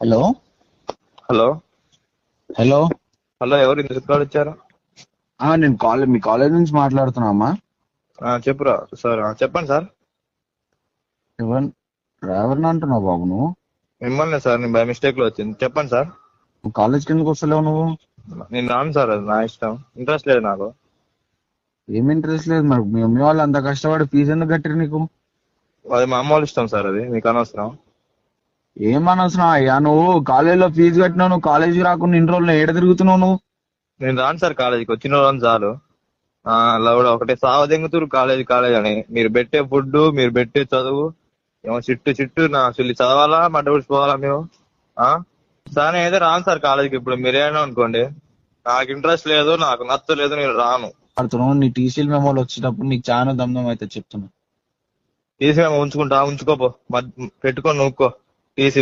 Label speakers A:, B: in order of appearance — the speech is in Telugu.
A: Hello
B: hello
A: hello.
B: హలో ఎవరు ఇంత కాల్ ఇచ్చారు?
A: నేను మీ కాలేజ్ నుంచి మాట్లాడుతున్నా అమ్మా.
B: చెప్పురా సార్. చెప్పండి సార్.
A: ఎవరిని అంటున్నావు బాబు నువ్వు?
B: మిమ్మల్ని సార్, నేను బై మిస్టేక్ లో వచ్చింది. చెప్పండి సార్.
A: నువ్వు కాలేజ్ కిందకు వస్తలేవు నువ్వు?
B: నేను రాను సార్, అది నా ఇష్టం. ఇంట్రెస్ట్ లేదు నాకు.
A: ఏం ఇంట్రెస్ట్ లేదు మరి? మీ మమ్మీ వాళ్ళు అంత కష్టపడి ఫీజు ఎందుకు కట్టారు నీకు?
B: అది మా అమ్మ వాళ్ళ ఇష్టం సార్, అది మీకు అనవసరం.
A: ఏమనవసరం అయ్యా, నువ్వు కాలేజీలో ఫీజు కట్టినావు, నువ్వు కాలేజీకి రాకుండా ఇన్ని రోజులు ఏడ తిరుగుతున్నావు నువ్వు?
B: నేను రాను సార్ కాలేజీకి, వచ్చిన రోజు చాలు. అలా కూడా ఒకటే సావదెంగుతురు కాలేజీ కాలేజ్ అని. మీరు పెట్టే ఫుడ్, మీరు పెట్టే చదువు ఏమో చిట్టు నా అసలు చదవాలా మడ్డ పోవాలా మేము? సార్ నేను అయితే రాను సార్ కాలేజీకి. ఇప్పుడు మీరేనా అనుకోండి, నాకు ఇంట్రెస్ట్ లేదు, నాకు నచ్చలేదు, నేను రాను.
A: ఆడుతున్నావు. నీ టీసీలు మెమోలు వచ్చేటప్పుడు నీకు చాలా దమ్దం అయితే చెప్తున్నా.
B: టీసీ మేము ఉంచుకుంటా, ఉంచుకోపో, పెట్టుకొని నూక్కో టీసీ.